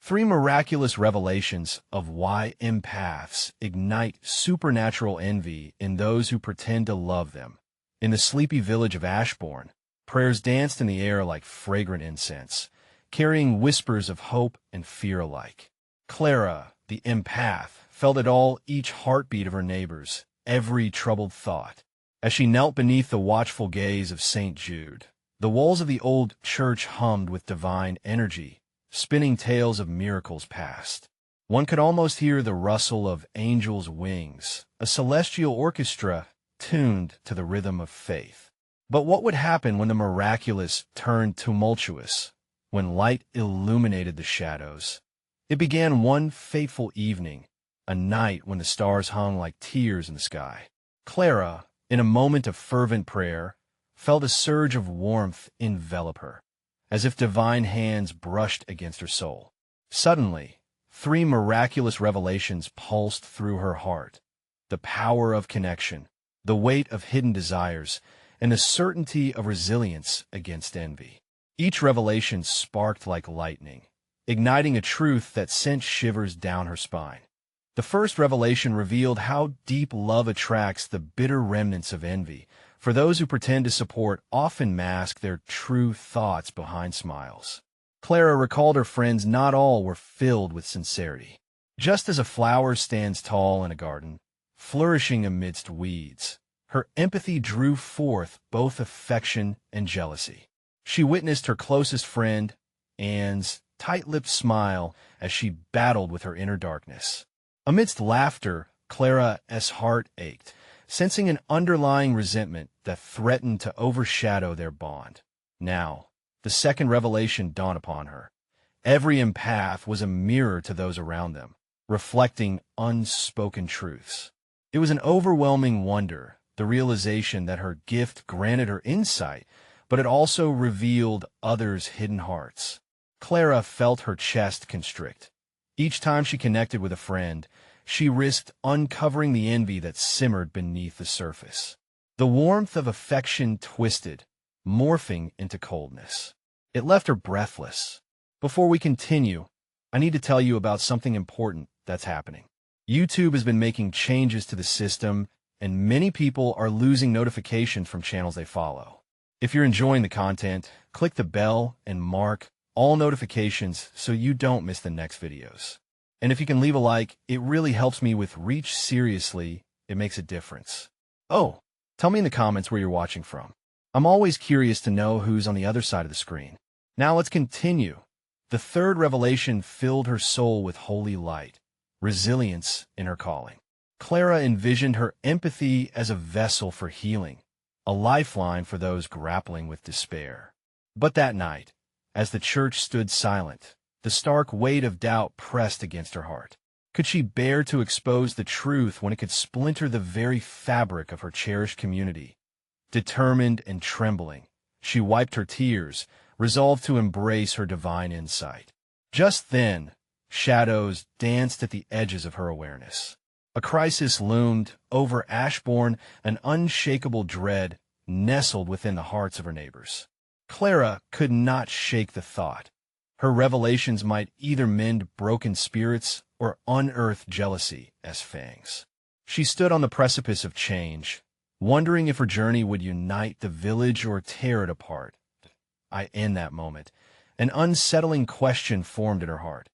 Three miraculous revelations of why empaths ignite supernatural envy in those who pretend to love them. In the sleepy village of Ashbourne, prayers danced in the air like fragrant incense, carrying whispers of hope and fear alike. Clara, the empath, felt it all, each heartbeat of her neighbors, every troubled thought. As she knelt beneath the watchful gaze of St. Jude, the walls of the old church hummed with divine energy, spinning tales of miracles past. One could almost hear the rustle of angels' wings, a celestial orchestra tuned to the rhythm of faith. But what would happen when the miraculous turned tumultuous, when light illuminated the shadows? It began one fateful evening, a night when the stars hung like tears in the sky. Clara, in a moment of fervent prayer, felt a surge of warmth envelop her, as if divine hands brushed against her soul. Suddenly, three miraculous revelations pulsed through her heart: the power of connection, the weight of hidden desires, and the certainty of resilience against envy. Each revelation sparked like lightning, igniting a truth that sent shivers down her spine. The first revelation revealed how deep love attracts the bitter remnants of envy, for those who pretend to support often mask their true thoughts behind smiles. Clara recalled her friends not all were filled with sincerity. Just as a flower stands tall in a garden, flourishing amidst weeds, her empathy drew forth both affection and jealousy. She witnessed her closest friend, Anne's, tight-lipped smile as she battled with her inner darkness. Amidst laughter, Clara's heart ached, sensing an underlying resentment that threatened to overshadow their bond. Now, the second revelation dawned upon her. Every empath was a mirror to those around them, reflecting unspoken truths. It was an overwhelming wonder, the realization that her gift granted her insight, but it also revealed others' hidden hearts. Clara felt her chest constrict. Each time she connected with a friend, she risked uncovering the envy that simmered beneath the surface. The warmth of affection twisted, morphing into coldness. It left her breathless. Before we continue, I need to tell you about something important that's happening. YouTube has been making changes to the system, and many people are losing notifications from channels they follow. If you're enjoying the content, click the bell and mark all notifications so you don't miss the next videos. And if you can leave a like, it really helps me with reach. Seriously, it makes a difference. Oh, tell me in the comments where you're watching from. I'm always curious to know who's on the other side of the screen. Now let's continue. The third revelation filled her soul with holy light, resilience in her calling. Clara envisioned her empathy as a vessel for healing, a lifeline for those grappling with despair. But that night, as the church stood silent, the stark weight of doubt pressed against her heart. Could she bear to expose the truth when it could splinter the very fabric of her cherished community? Determined and trembling, she wiped her tears, resolved to embrace her divine insight. Just then, shadows danced at the edges of her awareness. A crisis loomed over Ashbourne, an unshakable dread nestled within the hearts of her neighbors. Clara could not shake the thought. Her revelations might either mend broken spirits or unearth jealousy as fangs. She stood on the precipice of change, wondering if her journey would unite the village or tear it apart. In that moment, an unsettling question formed in her heart.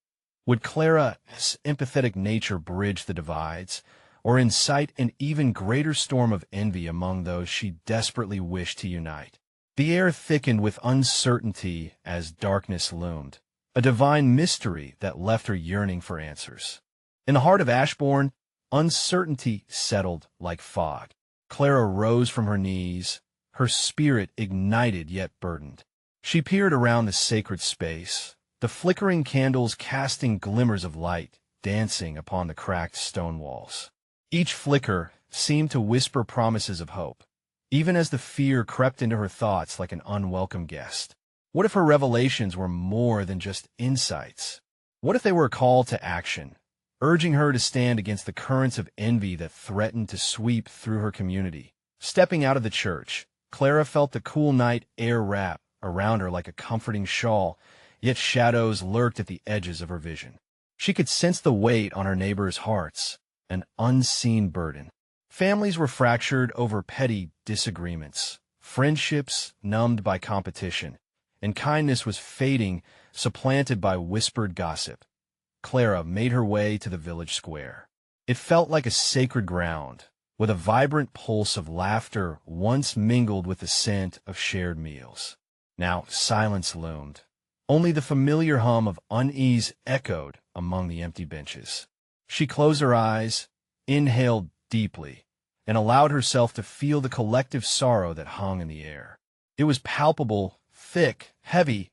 Would Clara's empathetic nature bridge the divides, or incite an even greater storm of envy among those she desperately wished to unite? The air thickened with uncertainty as darkness loomed, a divine mystery that left her yearning for answers. In the heart of Ashbourne, uncertainty settled like fog. Clara rose from her knees, her spirit ignited yet burdened. She peered around the sacred space, the flickering candles casting glimmers of light, dancing upon the cracked stone walls. Each flicker seemed to whisper promises of hope, even as the fear crept into her thoughts like an unwelcome guest. What if her revelations were more than just insights? What if they were a call to action, urging her to stand against the currents of envy that threatened to sweep through her community? Stepping out of the church, Clara felt the cool night air wrap around her like a comforting shawl, yet shadows lurked at the edges of her vision. She could sense the weight on her neighbors' hearts, an unseen burden. Families were fractured over petty disagreements, friendships numbed by competition, and kindness was fading, supplanted by whispered gossip. Clara made her way to the village square. It felt like a sacred ground, with a vibrant pulse of laughter once mingled with the scent of shared meals. Now silence loomed. Only the familiar hum of unease echoed among the empty benches. She closed her eyes, inhaled deeply, and allowed herself to feel the collective sorrow that hung in the air. It was palpable, thick, heavy.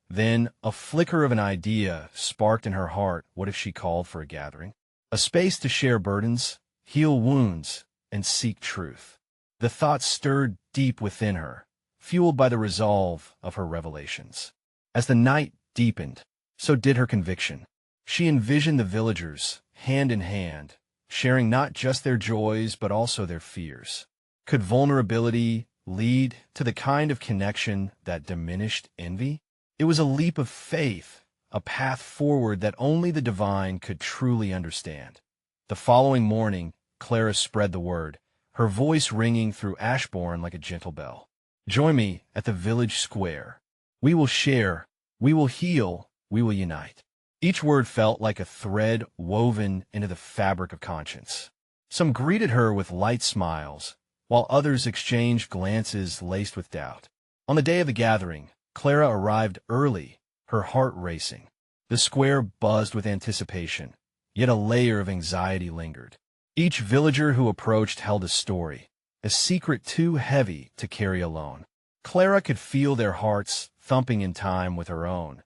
Then a flicker of an idea sparked in her heart. What if she called for a gathering? A space to share burdens, heal wounds, and seek truth. The thought stirred deep within her, fueled by the resolve of her revelations. As the night deepened, so did her conviction. She envisioned the villagers, hand in hand, sharing not just their joys but also their fears. Could vulnerability lead to the kind of connection that diminished envy? It was a leap of faith, a path forward that only the divine could truly understand. The following morning, Clara spread the word, her voice ringing through Ashbourne like a gentle bell. Join me at the village square. We will share, we will heal, we will unite. Each word felt like a thread woven into the fabric of conscience. Some greeted her with light smiles, while others exchanged glances laced with doubt. On the day of the gathering, Clara arrived early, her heart racing. The square buzzed with anticipation, yet a layer of anxiety lingered. Each villager who approached held a story, a secret too heavy to carry alone. Clara could feel their hearts thumping in time with her own,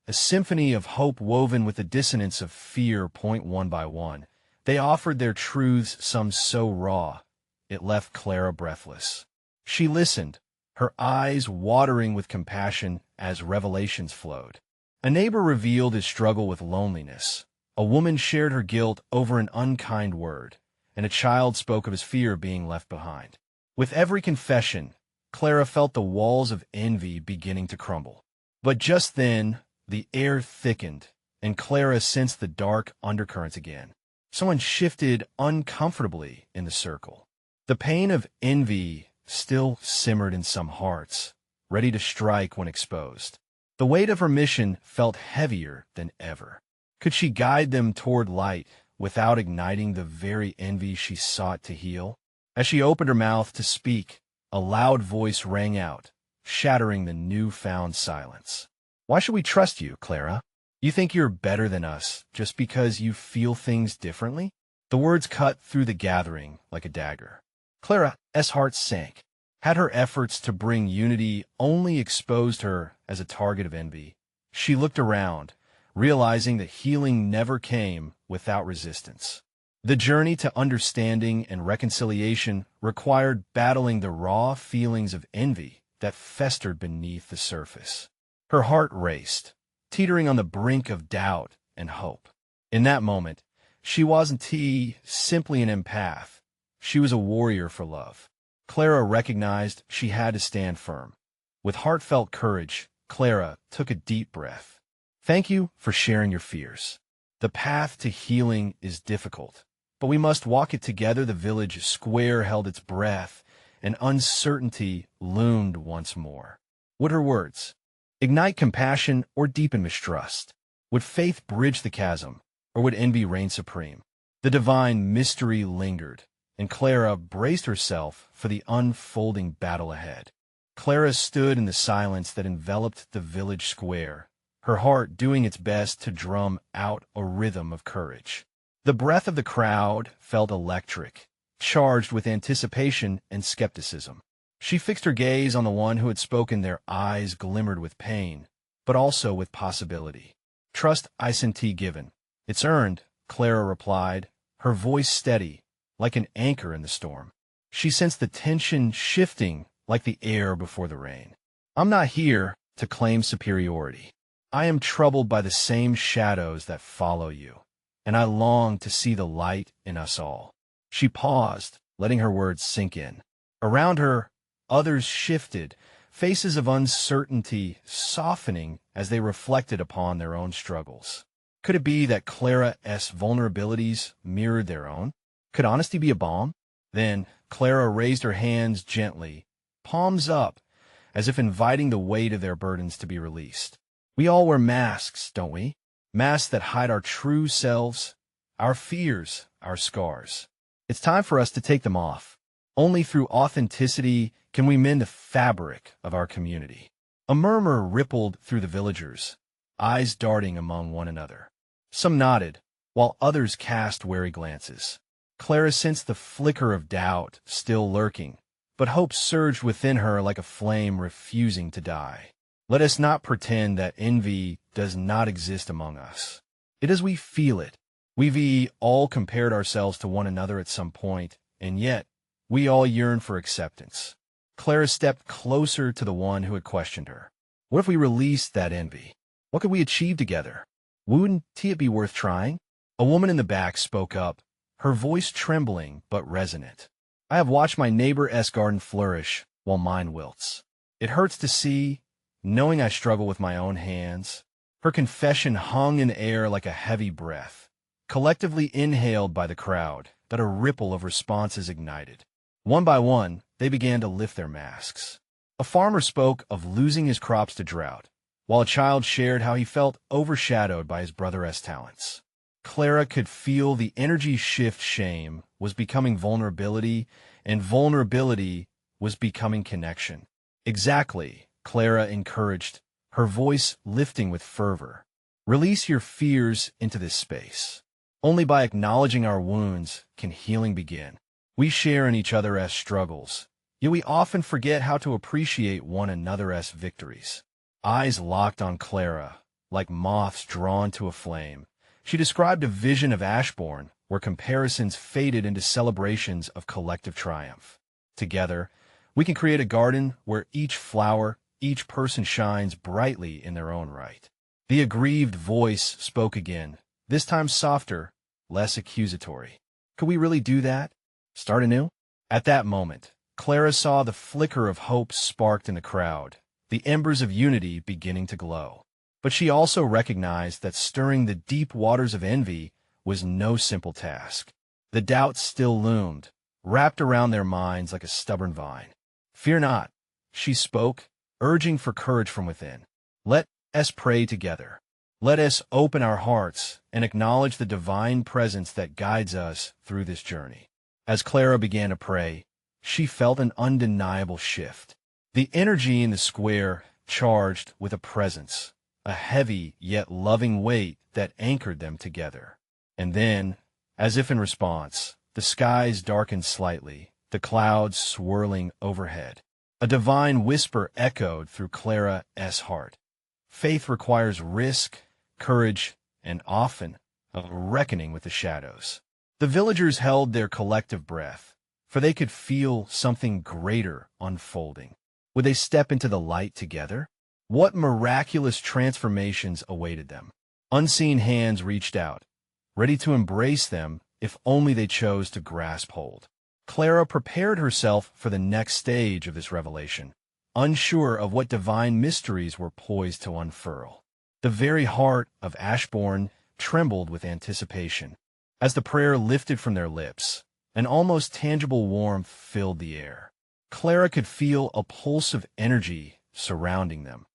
a symphony of hope woven with the dissonance of fear. One by one, they offered their truths, some so raw, it left Clara breathless. She listened, her eyes watering with compassion as revelations flowed. A neighbor revealed his struggle with loneliness. A woman shared her guilt over an unkind word, and a child spoke of his fear of being left behind. With every confession, Clara felt the walls of envy beginning to crumble. But just then, the air thickened, and Clara sensed the dark undercurrents again. Someone shifted uncomfortably in the circle. The pain of envy still simmered in some hearts, ready to strike when exposed. The weight of her mission felt heavier than ever. Could she guide them toward light without igniting the very envy she sought to heal? As she opened her mouth to speak, a loud voice rang out, shattering the newfound silence. Why should we trust you, Clara? You think you're better than us just because you feel things differently? The words cut through the gathering like a dagger. Clara's heart sank. Had her efforts to bring unity only exposed her as a target of envy? She looked around, realizing that healing never came without resistance. The journey to understanding and reconciliation required battling the raw feelings of envy that festered beneath the surface. Her heart raced, teetering on the brink of doubt and hope. In that moment, she wasn't simply an empath. She was a warrior for love. Clara recognized she had to stand firm. With heartfelt courage, Clara took a deep breath. Thank you for sharing your fears. The path to healing is difficult, but we must walk it together. The village square held its breath, and uncertainty loomed once more. Would her words ignite compassion or deepen mistrust? Would faith bridge the chasm, or would envy reign supreme? The divine mystery lingered, and Clara braced herself for the unfolding battle ahead. Clara stood in the silence that enveloped the village square, her heart doing its best to drum out a rhythm of courage. The breath of the crowd felt electric, charged with anticipation and skepticism. She fixed her gaze on the one who had spoken. Their eyes glimmered with pain, but also with possibility. Trust isn't given. It's earned, Clara replied, her voice steady, like an anchor in the storm. She sensed the tension shifting like the air before the rain. I'm not here to claim superiority. I am troubled by the same shadows that follow you, and I long to see the light in us all. She paused, letting her words sink in. Around her, others shifted, faces of uncertainty softening as they reflected upon their own struggles. Could it be that Clara's vulnerabilities mirrored their own? Could honesty be a balm? Then Clara raised her hands gently, palms up, as if inviting the weight of their burdens to be released. We all wear masks, don't we? Masks that hide our true selves, our fears, our scars. It's time for us to take them off. Only through authenticity can we mend the fabric of our community. A murmur rippled through the villagers, eyes darting among one another. Some nodded, while others cast wary glances. Clara sensed the flicker of doubt still lurking, but hope surged within her like a flame refusing to die. Let us not pretend that envy does not exist among us. It is we feel it. We've all compared ourselves to one another at some point, and yet we all yearn for acceptance. Clara stepped closer to the one who had questioned her. What if we released that envy? What could we achieve together? Wouldn't it be worth trying? A woman in the back spoke up, her voice trembling but resonant. I have watched my neighbor's garden flourish while mine wilts. It hurts to see, knowing I struggle with my own hands. Her confession hung in the air like a heavy breath, collectively inhaled by the crowd, that a ripple of responses ignited. One by one, they began to lift their masks. A farmer spoke of losing his crops to drought, while a child shared how he felt overshadowed by his brother's talents. Clara could feel the energy shift. Shame was becoming vulnerability, and vulnerability was becoming connection. Exactly, Clara encouraged, her voice lifting with fervor. Release your fears into this space. Only by acknowledging our wounds can healing begin. We share in each other's struggles, yet we often forget how to appreciate one another's victories. Eyes locked on Clara, like moths drawn to a flame. She described a vision of Ashbourne where comparisons faded into celebrations of collective triumph. Together, we can create a garden where each flower, each person shines brightly in their own right. The aggrieved voice spoke again, this time softer, less accusatory. Could we really do that? Start anew? At that moment, Clara saw the flicker of hope sparked in the crowd, the embers of unity beginning to glow. But she also recognized that stirring the deep waters of envy was no simple task. The doubt still loomed, wrapped around their minds like a stubborn vine. Fear not, she spoke, urging for courage from within. Let us pray together. Let us open our hearts and acknowledge the divine presence that guides us through this journey. As Clara began to pray, she felt an undeniable shift. The energy in the square charged with a presence, a heavy yet loving weight that anchored them together. And then, as if in response, the skies darkened slightly, the clouds swirling overhead. A divine whisper echoed through Clara's heart. Faith requires risk, courage, and often a reckoning with the shadows. The villagers held their collective breath, for they could feel something greater unfolding. Would they step into the light together? What miraculous transformations awaited them? Unseen hands reached out, ready to embrace them if only they chose to grasp hold. Clara prepared herself for the next stage of this revelation, unsure of what divine mysteries were poised to unfurl. The very heart of Ashbourne trembled with anticipation. As the prayer lifted from their lips, an almost tangible warmth filled the air. Clara could feel a pulse of energy surrounding them,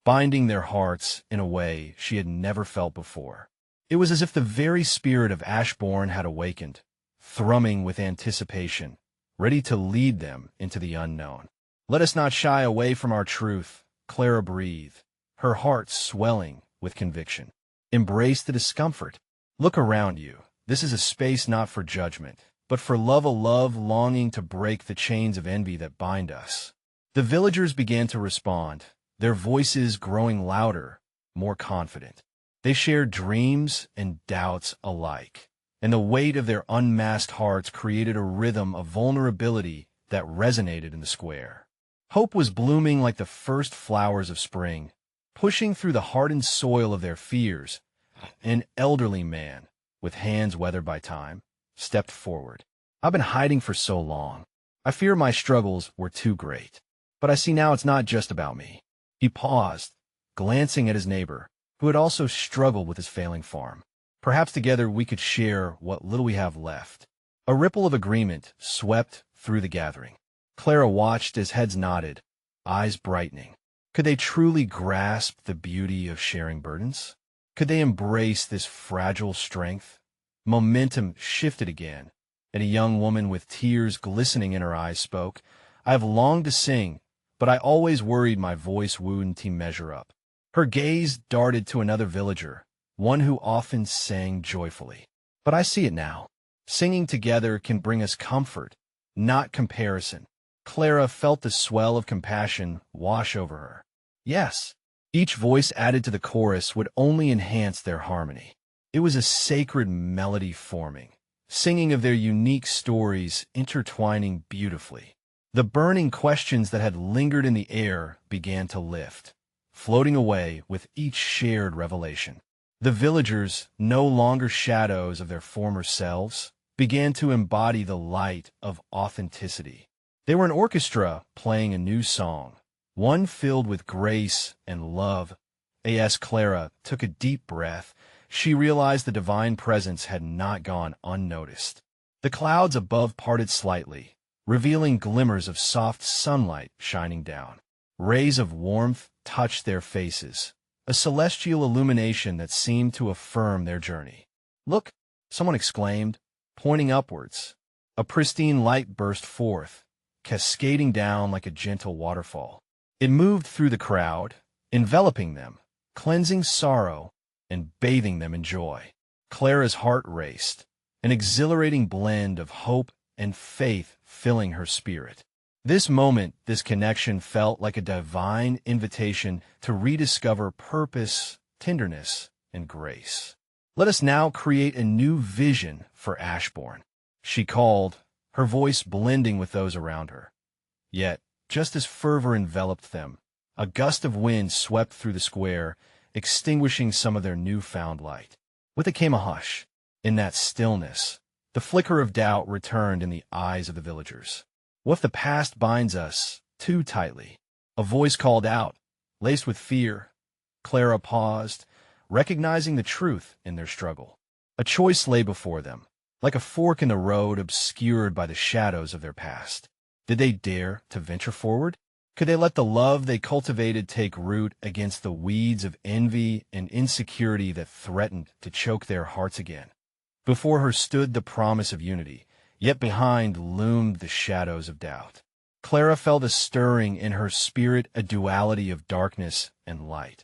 binding their hearts in a way she had never felt before. It was as if the very spirit of Ashbourne had awakened, thrumming with anticipation, ready to lead them into the unknown. Let us not shy away from our truth, Clara breathed, her heart swelling with conviction. Embrace the discomfort. Look around you. This is a space not for judgment, but for love, a love longing to break the chains of envy that bind us. The villagers began to respond, their voices growing louder, more confident. They shared dreams and doubts alike, and the weight of their unmasked hearts created a rhythm of vulnerability that resonated in the square. Hope was blooming like the first flowers of spring, pushing through the hardened soil of their fears. An elderly man, with hands weathered by time, stepped forward. I've been hiding for so long. I fear my struggles were too great. But I see now it's not just about me. He paused, glancing at his neighbor, who had also struggled with his failing farm. Perhaps together we could share what little we have left. A ripple of agreement swept through the gathering. Clara watched as heads nodded, eyes brightening. Could they truly grasp the beauty of sharing burdens? Could they embrace this fragile strength? Momentum shifted again, and a young woman with tears glistening in her eyes spoke. I have longed to sing, but I always worried my voice wouldn't measure up. Her gaze darted to another villager, one who often sang joyfully. But I see it now. Singing together can bring us comfort, not comparison. Clara felt the swell of compassion wash over her. Yes, each voice added to the chorus would only enhance their harmony. It was a sacred melody forming, singing of their unique stories intertwining beautifully. The burning questions that had lingered in the air began to lift, floating away with each shared revelation. The villagers, no longer shadows of their former selves, began to embody the light of authenticity. They were an orchestra playing a new song, one filled with grace and love. As Clara took a deep breath, she realized the divine presence had not gone unnoticed. The clouds above parted slightly, revealing glimmers of soft sunlight shining down. Rays of warmth touched their faces, a celestial illumination that seemed to affirm their journey. Look, someone exclaimed, pointing upwards. A pristine light burst forth, cascading down like a gentle waterfall. It moved through the crowd, enveloping them, cleansing sorrow, and bathing them in joy. Clara's heart raced, an exhilarating blend of hope and faith filling her spirit. This moment, this connection felt like a divine invitation to rediscover purpose, tenderness, and grace. Let us now create a new vision for Ashbourne, she called, her voice blending with those around her. Yet, just as fervor enveloped them, a gust of wind swept through the square, extinguishing some of their newfound light. With it came a hush. In that stillness, the flicker of doubt returned in the eyes of the villagers. What if the past binds us too tightly? A voice called out, laced with fear. Clara paused, recognizing the truth in their struggle. A choice lay before them, like a fork in the road obscured by the shadows of their past. Did they dare to venture forward? Could they let the love they cultivated take root against the weeds of envy and insecurity that threatened to choke their hearts again? Before her stood the promise of unity, yet behind loomed the shadows of doubt. Clara felt a stirring in her spirit, a duality of darkness and light.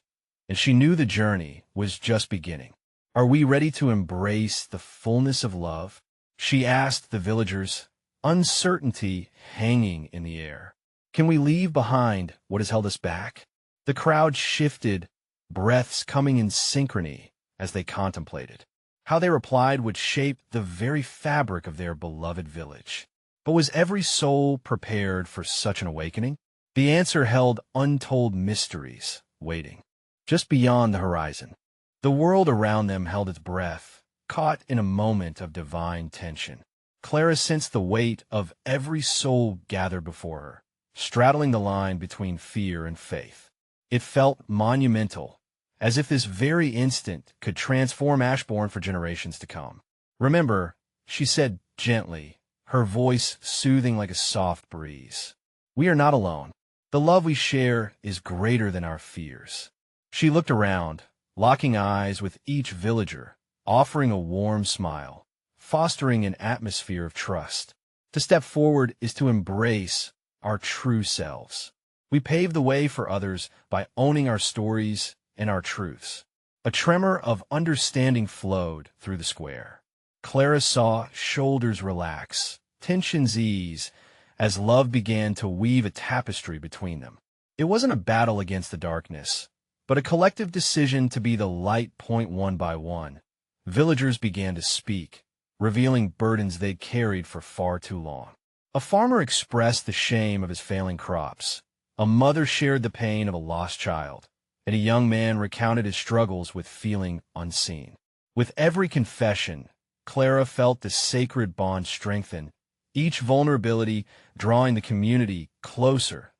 And she knew the journey was just beginning. Are we ready to embrace the fullness of love? She asked the villagers, uncertainty hanging in the air. Can we leave behind what has held us back? The crowd shifted, breaths coming in synchrony as they contemplated. How they replied would shape the very fabric of their beloved village. But was every soul prepared for such an awakening? The answer held untold mysteries waiting. Just beyond the horizon, the world around them held its breath, caught in a moment of divine tension. Clara sensed the weight of every soul gathered before her, straddling the line between fear and faith. It felt monumental, as if this very instant could transform Ashbourne for generations to come. Remember, she said gently, her voice soothing like a soft breeze. We are not alone. The love we share is greater than our fears. She looked around, locking eyes with each villager, offering a warm smile, fostering an atmosphere of trust. To step forward is to embrace our true selves. We pave the way for others by owning our stories and our truths. A tremor of understanding flowed through the square. Clara saw shoulders relax, tensions ease, as love began to weave a tapestry between them. It wasn't a battle against the darkness, but a collective decision to be the light point one by one. Villagers began to speak, revealing burdens they'd carried for far too long. A farmer expressed the shame of his failing crops. A mother shared the pain of a lost child, and a young man recounted his struggles with feeling unseen. With every confession, Clara felt the sacred bond strengthen, each vulnerability drawing the community closer.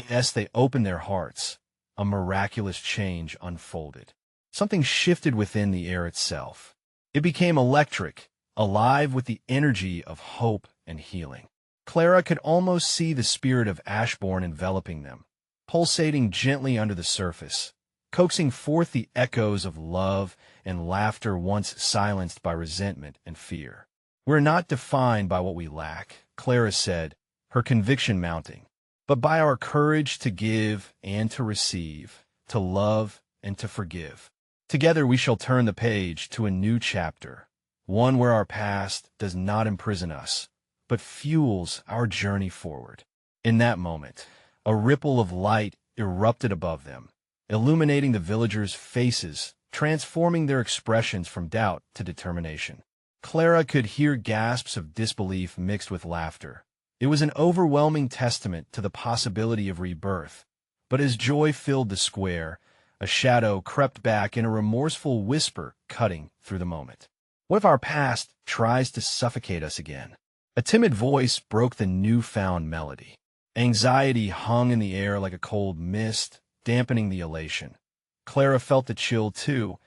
As they opened their hearts, a miraculous change unfolded. Something shifted within the air itself. It became electric, alive with the energy of hope and healing. Clara could almost see the spirit of Ashbourne enveloping them, pulsating gently under the surface, coaxing forth the echoes of love and laughter once silenced by resentment and fear. "We're not defined by what we lack," Clara said, her conviction mounting, "but by our courage to give and to receive, to love and to forgive. Together we shall turn the page to a new chapter, one where our past does not imprison us, but fuels our journey forward." In that moment, a ripple of light erupted above them, illuminating the villagers' faces, transforming their expressions from doubt to determination. Clara could hear gasps of disbelief mixed with laughter. It was an overwhelming testament to the possibility of rebirth. But as joy filled the square, a shadow crept back in a remorseful whisper cutting through the moment. "What if our past tries to suffocate us again?" A timid voice broke the newfound melody. Anxiety hung in the air like a cold mist, dampening the elation. Clara felt the chill too,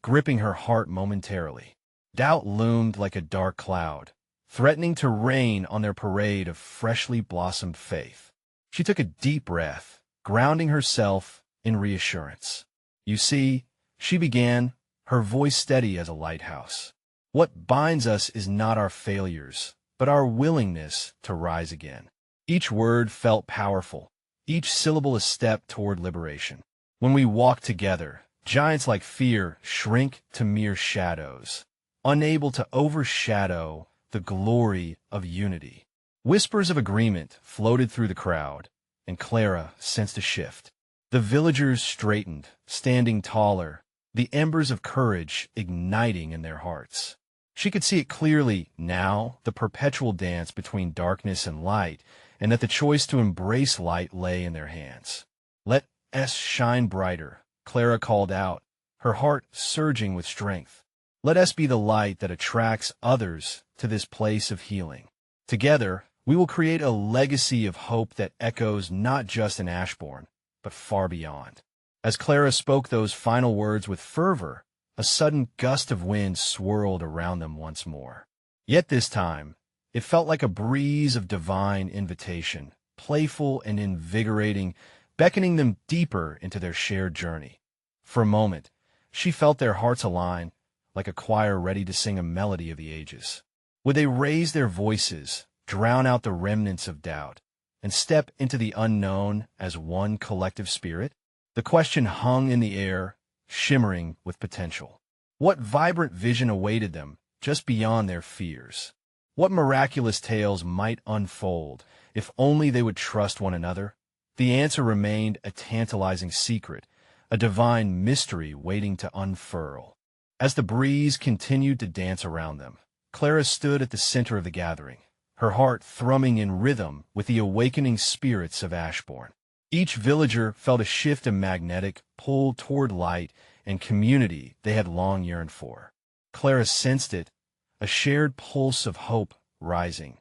gripping her heart momentarily. Doubt loomed like a dark cloud, threatening to rain on their parade of freshly blossomed faith. She took a deep breath, grounding herself in reassurance. "You see," she began, her voice steady as a lighthouse, "what binds us is not our failures, but our willingness to rise again." Each word felt powerful, each syllable a step toward liberation. "When we walk together, giants like fear shrink to mere shadows, unable to overshadow the glory of unity." Whispers of agreement floated through the crowd, and Clara sensed a shift. The villagers straightened, standing taller, the embers of courage igniting in their hearts. She could see it clearly now, the perpetual dance between darkness and light, and that the choice to embrace light lay in their hands. "Let us shine brighter," Clara called out, her heart surging with strength. "Let us be the light that attracts others to this place of healing. Together, we will create a legacy of hope that echoes not just in Ashbourne, but far beyond." As Clara spoke those final words with fervor, a sudden gust of wind swirled around them once more. Yet this time, it felt like a breeze of divine invitation, playful and invigorating, beckoning them deeper into their shared journey. For a moment, she felt their hearts align, like a choir ready to sing a melody of the ages. Would they raise their voices, drown out the remnants of doubt, and step into the unknown as one collective spirit? The question hung in the air, shimmering with potential. What vibrant vision awaited them just beyond their fears? What miraculous tales might unfold if only they would trust one another? The answer remained a tantalizing secret, a divine mystery waiting to unfurl. As the breeze continued to dance around them, Clara stood at the center of the gathering, her heart thrumming in rhythm with the awakening spirits of Ashbourne. Each villager felt a shift in magnetic pull toward light and community they had long yearned for. Clara sensed it, a shared pulse of hope rising,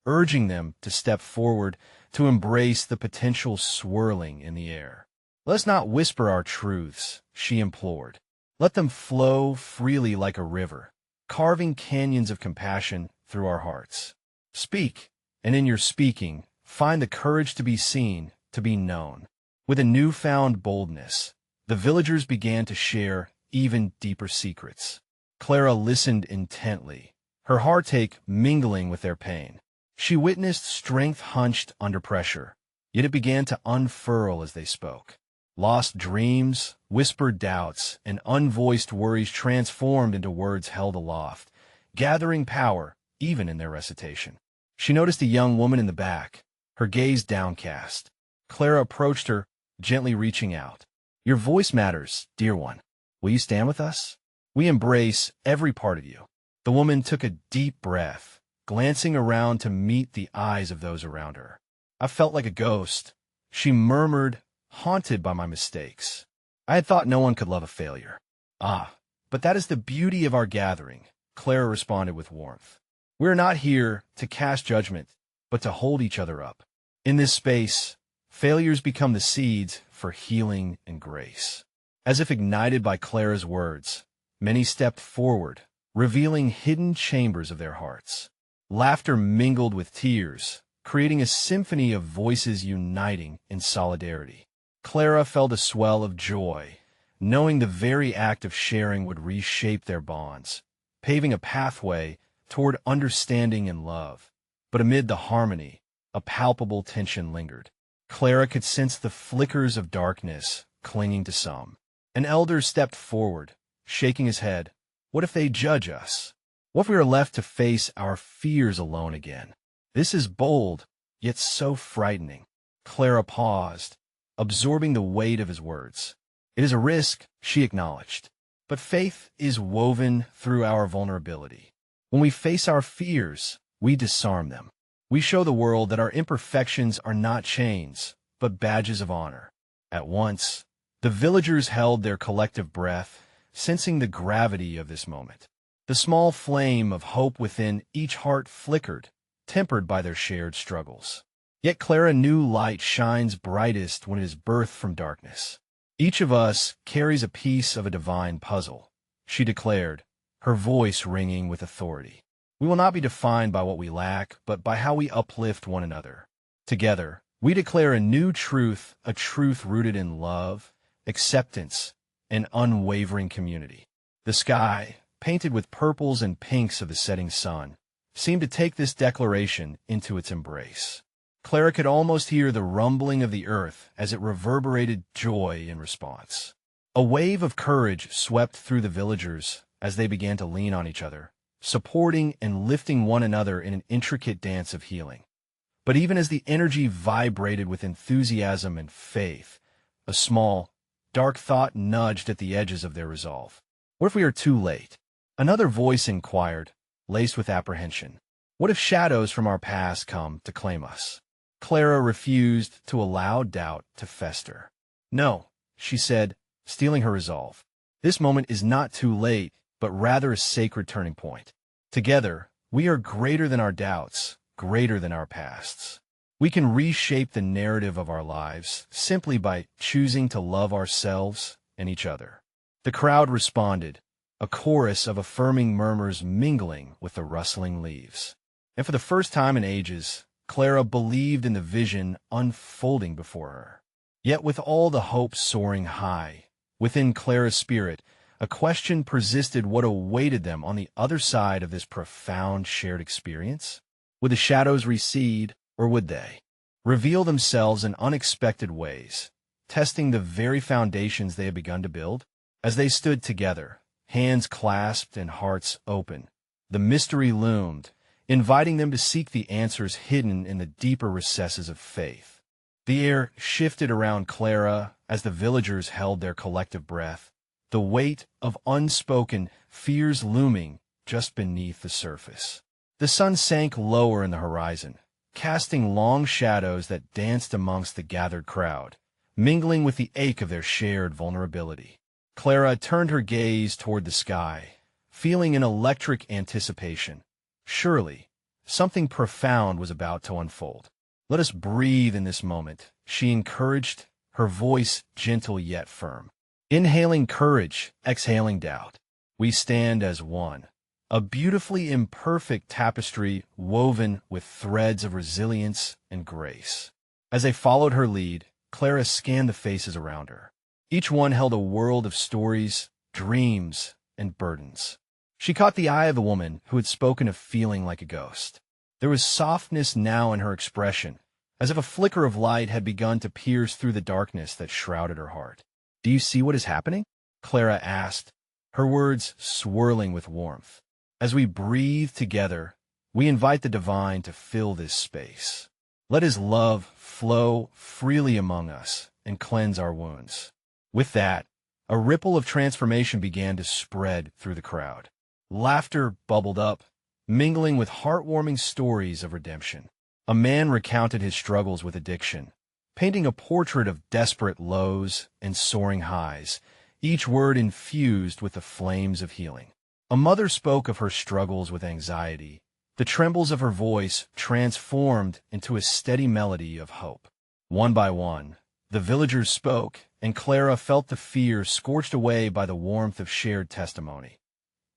urging them to step forward to embrace the potential swirling in the air. "Let's not whisper our truths," she implored. "Let them flow freely like a river, carving canyons of compassion through our hearts. Speak, and in your speaking, find the courage to be seen, to be known." With a newfound boldness, the villagers began to share even deeper secrets. Clara listened intently, her heartache mingling with their pain. She witnessed strength hunched under pressure, yet it began to unfurl as they spoke. Lost dreams, whispered doubts, and unvoiced worries transformed into words held aloft, gathering power even in their recitation. She noticed a young woman in the back, her gaze downcast. Clara approached her, gently reaching out. "Your voice matters, dear one. Will you stand with us? We embrace every part of you." The woman took a deep breath, glancing around to meet the eyes of those around her. "I felt like a ghost," she murmured, haunted by my mistakes. "I had thought no one could love a failure." "Ah, but that is the beauty of our gathering," Clara responded with warmth. "We're not here to cast judgment, but to hold each other up. In this space, Failures become the seeds for healing and grace. As if ignited by Clara's words, many stepped forward, revealing hidden chambers of their hearts. Laughter mingled with tears, creating a symphony of voices uniting in solidarity. Clara felt a swell of joy, knowing the very act of sharing would reshape their bonds, paving a pathway toward understanding and love. But amid the harmony, a palpable tension lingered. Clara could sense the flickers of darkness clinging to some. An elder stepped forward, shaking his head. What if they judge us? What if we are left to face our fears alone again? This is bold, yet so frightening. Clara paused, absorbing the weight of his words. It is a risk, she acknowledged. But faith is woven through our vulnerability. When we face our fears, we disarm them. We show the world that our imperfections are not chains, but badges of honor. At once, the villagers held their collective breath, sensing the gravity of this moment. The small flame of hope within each heart flickered, tempered by their shared struggles. Yet Clara knew light shines brightest when it is birthed from darkness. Each of us carries a piece of a divine puzzle, she declared, her voice ringing with authority. We will not be defined by what we lack, but by how we uplift one another. Together, we declare a new truth, a truth rooted in love, acceptance, and unwavering community. The sky, painted with purples and pinks of the setting sun, seemed to take this declaration into its embrace. Clara could almost hear the rumbling of the earth as it reverberated joy in response. A wave of courage swept through the villagers as they began to lean on each other, supporting and lifting one another in an intricate dance of healing. But even as the energy vibrated with enthusiasm and faith, a small, dark thought nudged at the edges of their resolve. What if we are too late? Another voice inquired, laced with apprehension. What if shadows from our past come to claim us? Clara refused to allow doubt to fester. No, she said, steeling her resolve. This moment is not too late, but rather a sacred turning point. Together, we are greater than our doubts, greater than our pasts. We can reshape the narrative of our lives simply by choosing to love ourselves and each other. The crowd responded, a chorus of affirming murmurs mingling with the rustling leaves. And for the first time in ages, Clara believed in the vision unfolding before her. Yet with all the hope soaring high, within Clara's spirit, a question persisted: what awaited them on the other side of this profound shared experience? Would the shadows recede, or would they reveal themselves in unexpected ways, testing the very foundations they had begun to build? As they stood together, hands clasped and hearts open, the mystery loomed, inviting them to seek the answers hidden in the deeper recesses of faith. The air shifted around Clara as the villagers held their collective breath, the weight of unspoken fears looming just beneath the surface. The sun sank lower in the horizon, casting long shadows that danced amongst the gathered crowd, mingling with the ache of their shared vulnerability. Clara turned her gaze toward the sky, feeling an electric anticipation. Surely, something profound was about to unfold. Let us breathe in this moment, she encouraged, her voice gentle yet firm. Inhaling courage, exhaling doubt. We stand as one, a beautifully imperfect tapestry woven with threads of resilience and grace. As they followed her lead, Clara scanned the faces around her. Each one held a world of stories, dreams, and burdens. She caught the eye of the woman who had spoken of feeling like a ghost. There was softness now in her expression, as if a flicker of light had begun to pierce through the darkness that shrouded her heart. "Do you see what is happening?" Clara asked, her words swirling with warmth. As we breathe together, we invite the divine to fill this space. Let his love flow freely among us and cleanse our wounds. With that, a ripple of transformation began to spread through the crowd. Laughter bubbled up, mingling with heartwarming stories of redemption. A man recounted his struggles with addiction, painting a portrait of desperate lows and soaring highs, each word infused with the flames of healing. A mother spoke of her struggles with anxiety, the trembles of her voice transformed into a steady melody of hope. One by one, the villagers spoke, and Clara felt the fear scorched away by the warmth of shared testimony.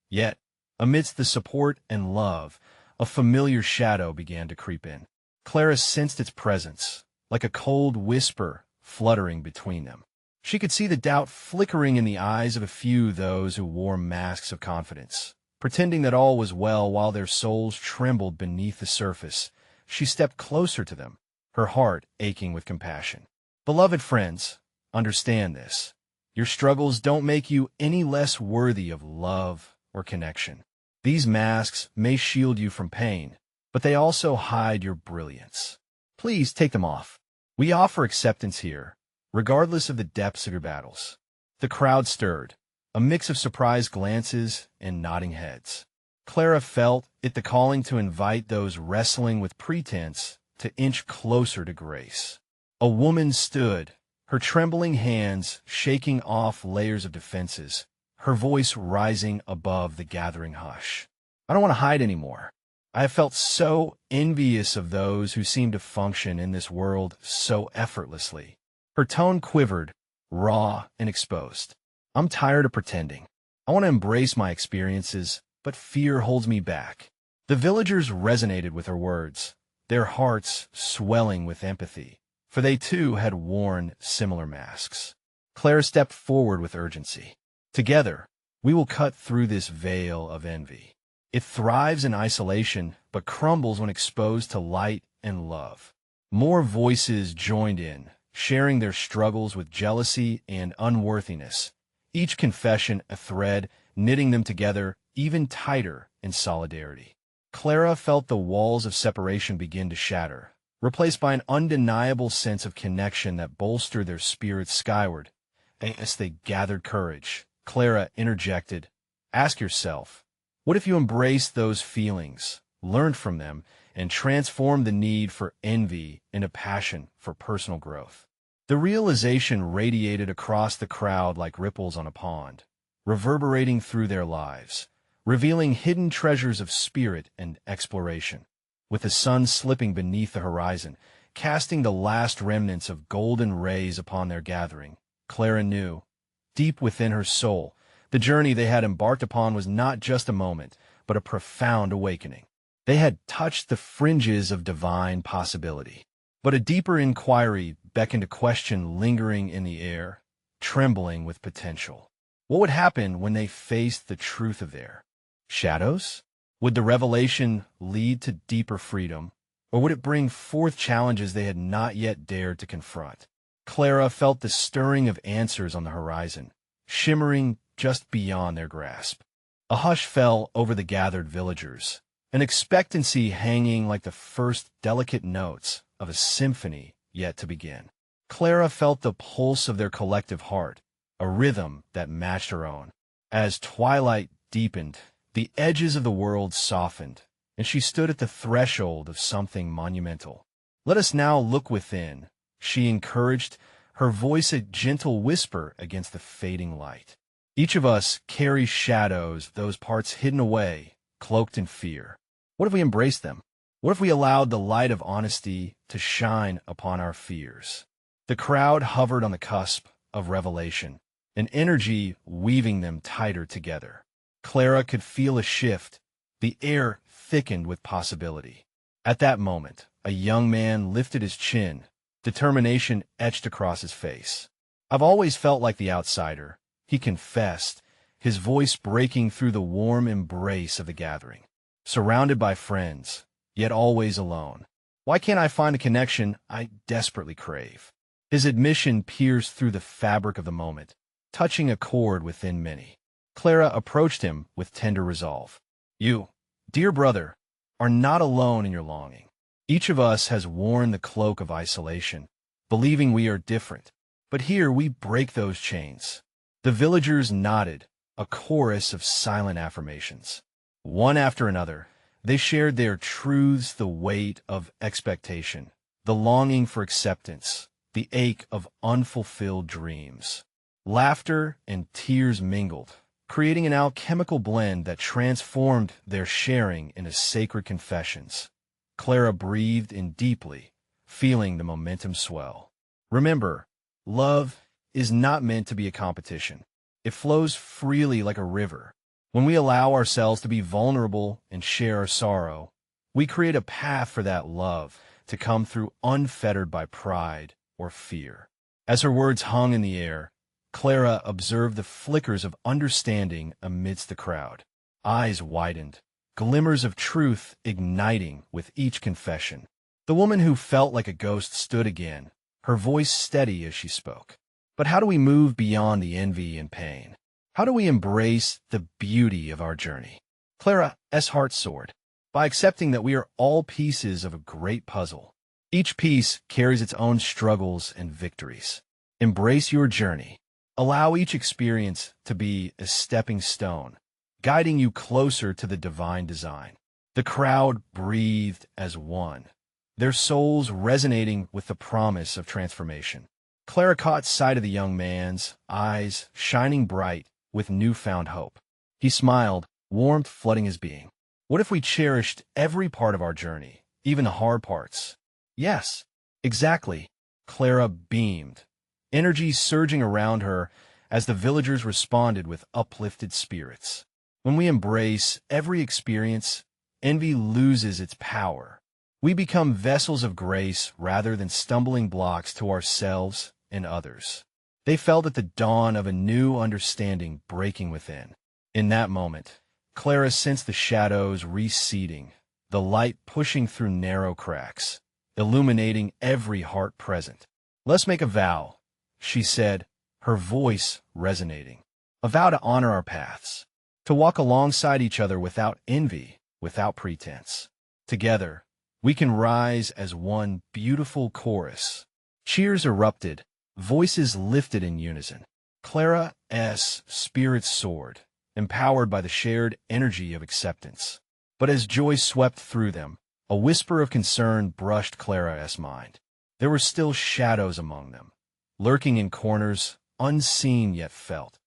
Yet, amidst the support and love, a familiar shadow began to creep in. Clara sensed its presence, like a cold whisper fluttering between them. She could see the doubt flickering in the eyes of a few those who wore masks of confidence. Pretending that all was well while their souls trembled beneath the surface, she stepped closer to them, her heart aching with compassion. Beloved friends, understand this. Your struggles don't make you any less worthy of love or connection. These masks may shield you from pain, but they also hide your brilliance. Please take them off. We offer acceptance here, regardless of the depths of your battles. The crowd stirred, a mix of surprised glances and nodding heads. Clara felt it the calling to invite those wrestling with pretense to inch closer to grace. A woman stood, her trembling hands shaking off layers of defenses, her voice rising above the gathering hush. I don't want to hide anymore. I have felt so envious of those who seem to function in this world so effortlessly. Her tone quivered, raw and exposed. I'm tired of pretending. I want to embrace my experiences, but fear holds me back. The villagers resonated with her words, their hearts swelling with empathy, for they too had worn similar masks. Clara stepped forward with urgency. Together, we will cut through this veil of envy. It thrives in isolation, but crumbles when exposed to light and love. More voices joined in, sharing their struggles with jealousy and unworthiness, each confession a thread knitting them together even tighter in solidarity. Clara felt the walls of separation begin to shatter, replaced by an undeniable sense of connection that bolstered their spirits skyward. As they gathered courage, Clara interjected, "Ask yourself, what if you embraced those feelings, learned from them, and transformed the need for envy into passion for personal growth?" The realization radiated across the crowd like ripples on a pond, reverberating through their lives, revealing hidden treasures of spirit and exploration. With the sun slipping beneath the horizon, casting the last remnants of golden rays upon their gathering, Clara knew, deep within her soul, the journey they had embarked upon was not just a moment, but a profound awakening. They had touched the fringes of divine possibility. But a deeper inquiry beckoned a question lingering in the air, trembling with potential. What would happen when they faced the truth of their shadows? Would the revelation lead to deeper freedom, or would it bring forth challenges they had not yet dared to confront? Clara felt the stirring of answers on the horizon, shimmering just beyond their grasp. A hush fell over the gathered villagers, an expectancy hanging like the first delicate notes of a symphony yet to begin. Clara felt the pulse of their collective heart, a rhythm that matched her own. As twilight deepened, the edges of the world softened, and she stood at the threshold of something monumental. "Let us now look within," she encouraged, her voice a gentle whisper against the fading light. Each of us carries shadows, those parts hidden away, cloaked in fear. What if we embraced them? What if we allowed the light of honesty to shine upon our fears? The crowd hovered on the cusp of revelation, an energy weaving them tighter together. Clara could feel a shift. The air thickened with possibility. At that moment, a young man lifted his chin, determination etched across his face. "I've always felt like the outsider," he confessed, his voice breaking through the warm embrace of the gathering. "Surrounded by friends, yet always alone. Why can't I find a connection I desperately crave?" His admission pierced through the fabric of the moment, touching a chord within many. Clara approached him with tender resolve. "You, dear brother, are not alone in your longing. Each of us has worn the cloak of isolation, believing we are different. But here we break those chains." The villagers nodded, a chorus of silent affirmations. One after another, they shared their truths, the weight of expectation, the longing for acceptance, the ache of unfulfilled dreams. Laughter and tears mingled, creating an alchemical blend that transformed their sharing into sacred confessions. Clara breathed in deeply, feeling the momentum swell. Remember, love is not meant to be a competition. It flows freely like a river. When we allow ourselves to be vulnerable and share our sorrow, we create a path for that love to come through unfettered by pride or fear. As her words hung in the air, Clara observed the flickers of understanding amidst the crowd. Eyes widened, glimmers of truth igniting with each confession. The woman who felt like a ghost stood again, her voice steady as she spoke. But how do we move beyond the envy and pain? How do we embrace the beauty of our journey? Clara's heart soared. By accepting that we are all pieces of a great puzzle. Each piece carries its own struggles and victories. Embrace your journey. Allow each experience to be a stepping stone, guiding you closer to the divine design. The crowd breathed as one, their souls resonating with the promise of transformation. Clara caught sight of the young man's eyes shining bright with newfound hope. He smiled, warmth flooding his being. What if we cherished every part of our journey, even the hard parts? Yes, exactly. Clara beamed, energy surging around her as the villagers responded with uplifted spirits. When we embrace every experience, envy loses its power. We become vessels of grace rather than stumbling blocks to ourselves and others. They felt at the dawn of a new understanding breaking within. In that moment, Clara sensed the shadows receding, the light pushing through narrow cracks, illuminating every heart present. "Let's make a vow," she said, her voice resonating. "A vow to honor our paths, to walk alongside each other without envy, without pretense. Together, we can rise as one beautiful chorus." Cheers erupted, voices lifted in unison. Clara's spirit soared, empowered by the shared energy of acceptance. But as joy swept through them, a whisper of concern brushed Clara's mind. There were still shadows among them, lurking in corners, unseen yet felt.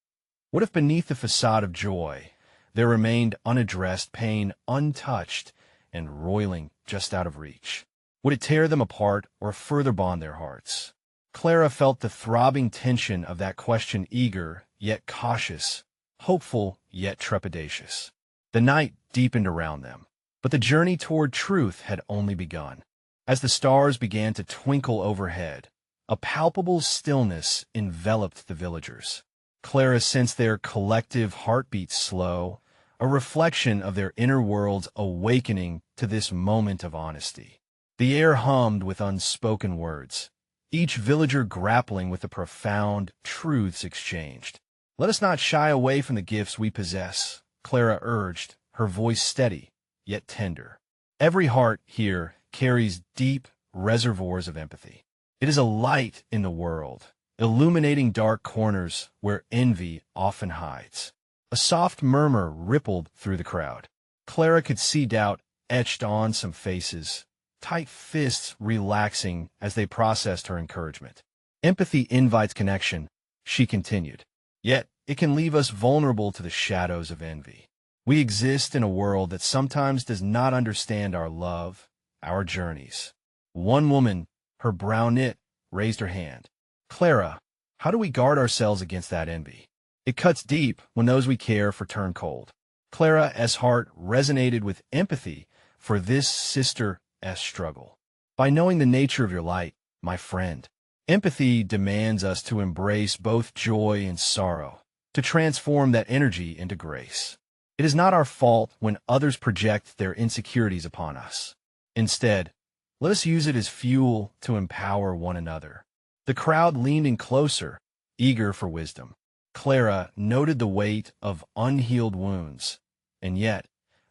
What if beneath the facade of joy, there remained unaddressed pain untouched and roiling just out of reach? Would it tear them apart or further bond their hearts? Clara felt the throbbing tension of that question, eager yet cautious, hopeful yet trepidatious. The night deepened around them, but the journey toward truth had only begun. As the stars began to twinkle overhead, a palpable stillness enveloped the villagers. Clara sensed their collective heartbeats slow, a reflection of their inner worlds awakening to this moment of honesty. The air hummed with unspoken words, each villager grappling with the profound truths exchanged. "Let us not shy away from the gifts we possess," Clara urged, her voice steady, yet tender. Every heart here carries deep reservoirs of empathy. It is a light in the world, illuminating dark corners where envy often hides. A soft murmur rippled through the crowd. Clara could see doubt etched on some faces, tight fists relaxing as they processed her encouragement. "Empathy invites connection," she continued. "Yet it can leave us vulnerable to the shadows of envy. We exist in a world that sometimes does not understand our love, our journeys." One woman, her brow knit, raised her hand. "Clara, how do we guard ourselves against that envy? It cuts deep when those we care for turn cold." Clara's heart resonated with empathy for this sister's struggle. "By knowing the nature of your light, my friend, empathy demands us to embrace both joy and sorrow, to transform that energy into grace. It is not our fault when others project their insecurities upon us. Instead, let us use it as fuel to empower one another." The crowd leaned in closer, eager for wisdom. Clara noted the weight of unhealed wounds, and yet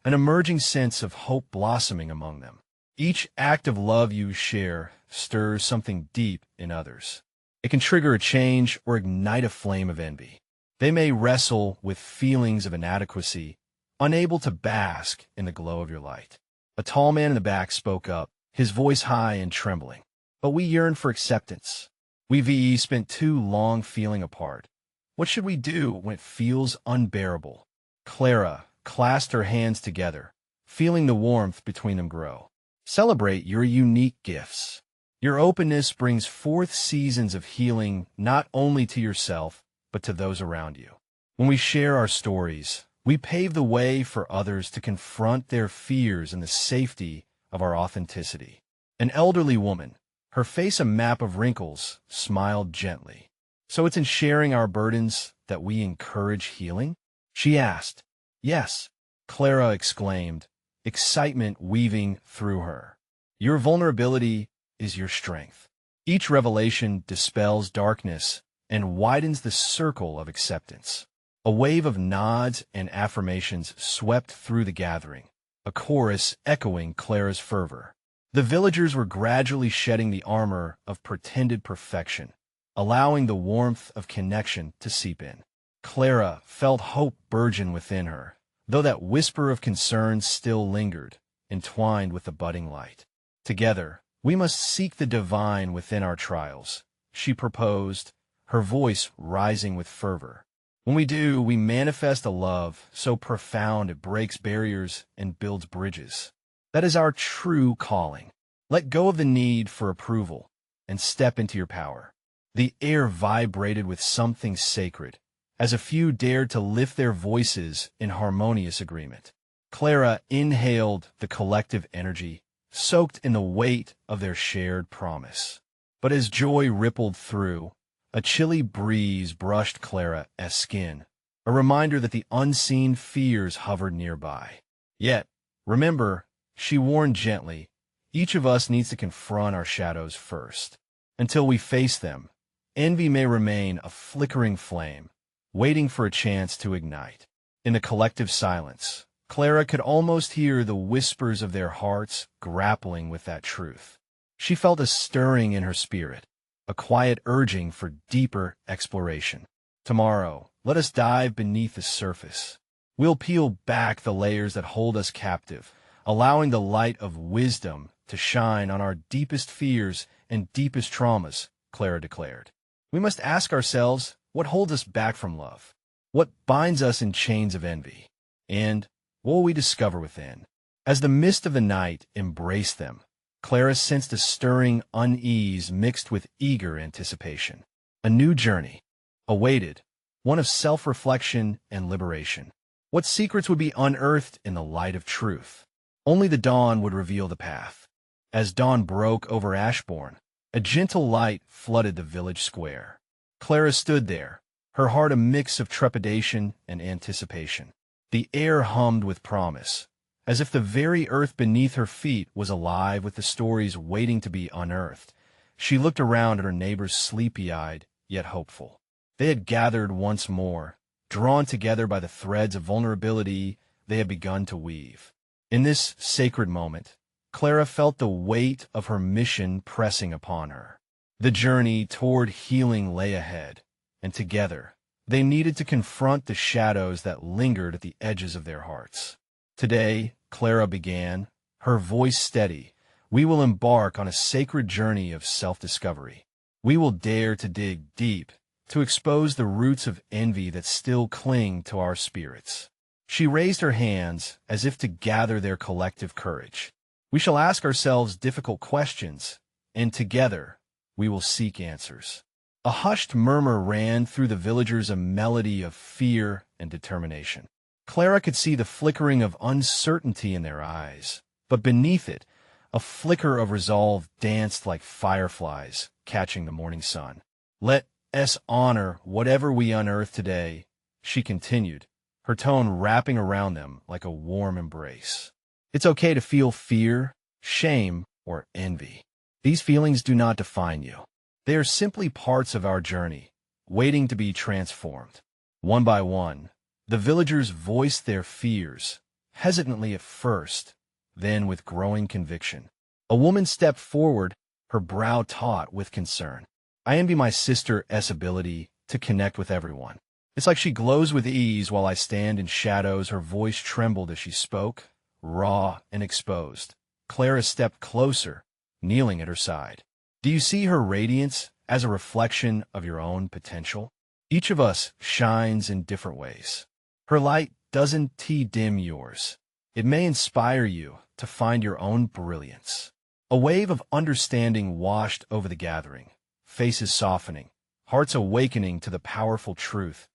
an emerging sense of hope blossoming among them. Each act of love you share stirs something deep in others. It can trigger a change or ignite a flame of envy. They may wrestle with feelings of inadequacy, unable to bask in the glow of your light. A tall man in the back spoke up, his voice high and trembling. "But we yearn for acceptance. We've spent too long feeling apart. What should we do when it feels unbearable?" Clara clasped her hands together, feeling the warmth between them grow. "Celebrate your unique gifts. Your openness brings forth seasons of healing not only to yourself, but to those around you. When we share our stories, we pave the way for others to confront their fears in the safety of our authenticity. An elderly woman, her face a map of wrinkles, smiled gently. "So it's in sharing our burdens that we encourage healing?" she asked. "Yes," Clara exclaimed, excitement weaving through her. "Your vulnerability is your strength. Each revelation dispels darkness and widens the circle of acceptance." A wave of nods and affirmations swept through the gathering, a chorus echoing Clara's fervor. The villagers were gradually shedding the armor of pretended perfection, allowing the warmth of connection to seep in. Clara felt hope burgeon within her, though that whisper of concern still lingered, entwined with the budding light. "Together, we must seek the divine within our trials," she proposed, her voice rising with fervor. "When we do, we manifest a love so profound it breaks barriers and builds bridges. That is our true calling. Let go of the need for approval and step into your power." The air vibrated with something sacred, as a few dared to lift their voices in harmonious agreement. Clara inhaled the collective energy, soaked in the weight of their shared promise. But as joy rippled through, a chilly breeze brushed Clara's skin, a reminder that the unseen fears hovered nearby. "Yet, remember," she warned gently, "each of us needs to confront our shadows first. Until we face them, envy may remain a flickering flame, waiting for a chance to ignite." In the collective silence, Clara could almost hear the whispers of their hearts grappling with that truth. She felt a stirring in her spirit, a quiet urging for deeper exploration. "Tomorrow, let us dive beneath the surface. We'll peel back the layers that hold us captive, allowing the light of wisdom to shine on our deepest fears and deepest traumas," Clara declared. "We must ask ourselves, what holds us back from love? What binds us in chains of envy? And what will we discover within?" As the mist of the night embraced them, Clara sensed a stirring unease mixed with eager anticipation. A new journey awaited, one of self-reflection and liberation. What secrets would be unearthed in the light of truth? Only the dawn would reveal the path. As dawn broke over Ashbourne, a gentle light flooded the village square. Clara stood there, her heart a mix of trepidation and anticipation. The air hummed with promise, as if the very earth beneath her feet was alive with the stories waiting to be unearthed. She looked around at her neighbors, sleepy-eyed, yet hopeful. They had gathered once more, drawn together by the threads of vulnerability they had begun to weave. In this sacred moment, Clara felt the weight of her mission pressing upon her. The journey toward healing lay ahead, and together, they needed to confront the shadows that lingered at the edges of their hearts. "Today," Clara began, her voice steady, "we will embark on a sacred journey of self-discovery. We will dare to dig deep, to expose the roots of envy that still cling to our spirits." She raised her hands as if to gather their collective courage. "We shall ask ourselves difficult questions, and together we will seek answers." A hushed murmur ran through the villagers, a melody of fear and determination. Clara could see the flickering of uncertainty in their eyes, but beneath it, a flicker of resolve danced like fireflies catching the morning sun. "Let us honor whatever we unearth today," she continued, her tone wrapping around them like a warm embrace. "It's okay to feel fear, shame, or envy. These feelings do not define you. They are simply parts of our journey, waiting to be transformed." One by one, the villagers voiced their fears, hesitantly at first, then with growing conviction. A woman stepped forward, her brow taut with concern. "I envy my sister's ability to connect with everyone. It's like she glows with ease while I stand in shadows." Her voice trembled as she spoke, raw and exposed. Clara stepped closer, kneeling at her side. "Do you see her radiance as a reflection of your own potential? Each of us shines in different ways. Her light doesn't dim yours. It may inspire you to find your own brilliance." A wave of understanding washed over the gathering, faces softening, hearts awakening to the powerful truth.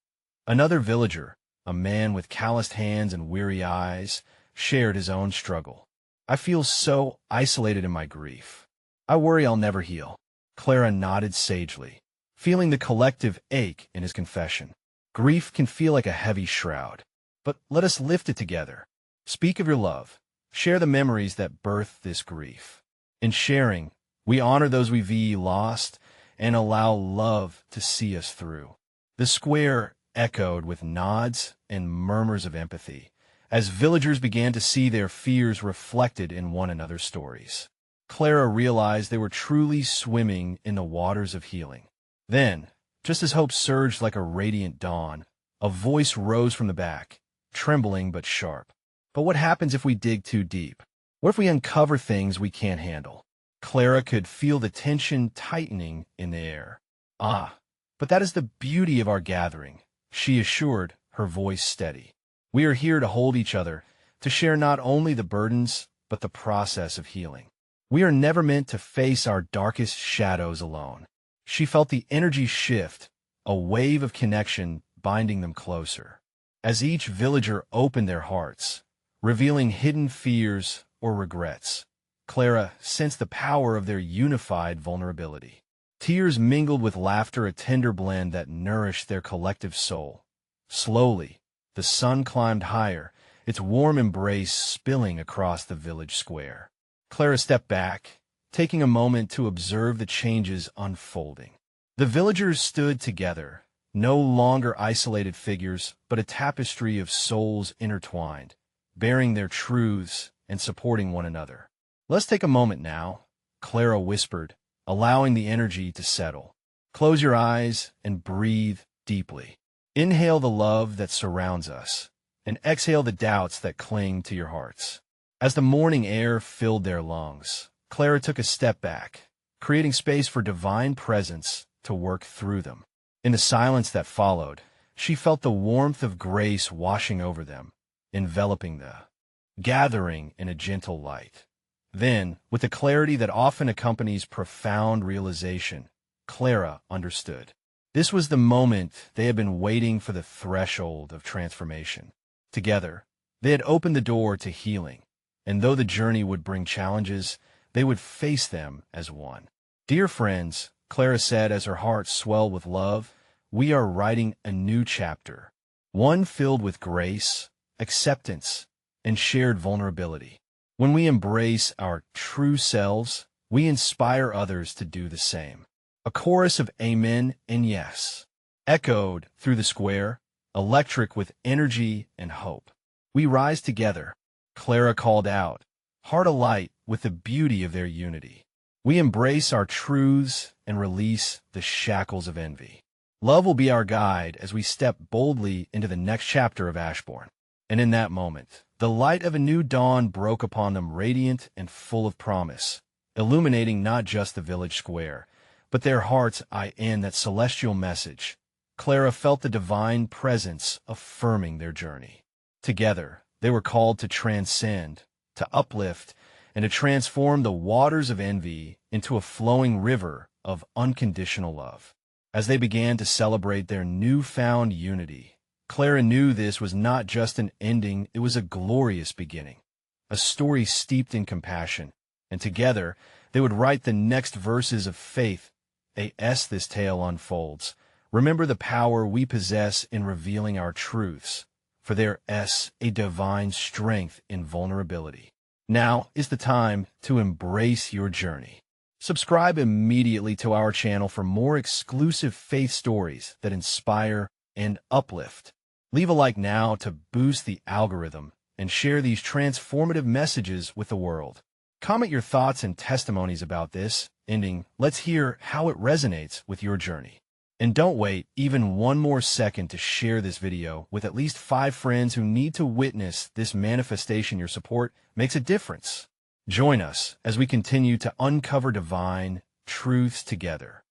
Another villager, a man with calloused hands and weary eyes, shared his own struggle. I feel so isolated in my grief. I worry I'll never heal. Clara nodded sagely, feeling the collective ache in his confession. Grief can feel like a heavy shroud, but let us lift it together. Speak of your love. Share the memories that birthed this grief. In sharing, we honor those we've lost and allow love to see us through. The square echoed with nods and murmurs of empathy as villagers began to see their fears reflected in one another's stories. Clara realized they were truly swimming in the waters of healing. Then, just as hope surged like a radiant dawn, a voice rose from the back, trembling but sharp. But what happens if we dig too deep? What if we uncover things we can't handle? Clara could feel the tension tightening in the air. But that is the beauty of our gathering, she assured, her voice steady. We are here to hold each other, to share not only the burdens, but the process of healing. We are never meant to face our darkest shadows alone. She felt the energy shift, a wave of connection binding them closer. As each villager opened their hearts, revealing hidden fears or regrets, Clara sensed the power of their unified vulnerability. Tears mingled with laughter, a tender blend that nourished their collective soul. Slowly, the sun climbed higher, its warm embrace spilling across the village square. Clara stepped back, taking a moment to observe the changes unfolding. The villagers stood together, no longer isolated figures, but a tapestry of souls intertwined, bearing their truths and supporting one another. Let's take a moment now, Clara whispered, allowing the energy to settle. Close your eyes and breathe deeply. Inhale the love that surrounds us, and exhale the doubts that cling to your hearts. As the morning air filled their lungs, Clara took a step back, creating space for divine presence to work through them. In the silence that followed, she felt the warmth of grace washing over them, enveloping the gathering in a gentle light. Then, with the clarity that often accompanies profound realization, Clara understood. This was the moment they had been waiting for, the threshold of transformation. Together, they had opened the door to healing, and though the journey would bring challenges, they would face them as one. Dear friends, Clara said as her heart swelled with love, we are writing a new chapter, one filled with grace, acceptance, and shared vulnerability. When we embrace our true selves, we inspire others to do the same. A chorus of amen and yes echoed through the square, electric with energy and hope. We rise together, Clara called out, heart alight with the beauty of their unity. We embrace our truths and release the shackles of envy. Love will be our guide as we step boldly into the next chapter of Ashbourne. And in that moment, the light of a new dawn broke upon them, radiant and full of promise, illuminating not just the village square, but their hearts. In that celestial message, Clara felt the divine presence affirming their journey. Together, they were called to transcend, to uplift, and to transform the waters of envy into a flowing river of unconditional love. As they began to celebrate their newfound unity, Clara knew this was not just an ending, it was a glorious beginning, a story steeped in compassion, and together they would write the next verses of faith. As this tale unfolds, remember the power we possess in revealing our truths, for there is a divine strength in vulnerability. Now is the time to embrace your journey. Subscribe immediately to our channel for more exclusive faith stories that inspire and uplift. Leave a like now to boost the algorithm and share these transformative messages with the world. Comment your thoughts and testimonies about this ending. Let's hear how it resonates with your journey. And don't wait even one more second to share this video with at least 5 friends who need to witness this manifestation. Your support makes a difference. Join us as we continue to uncover divine truths together.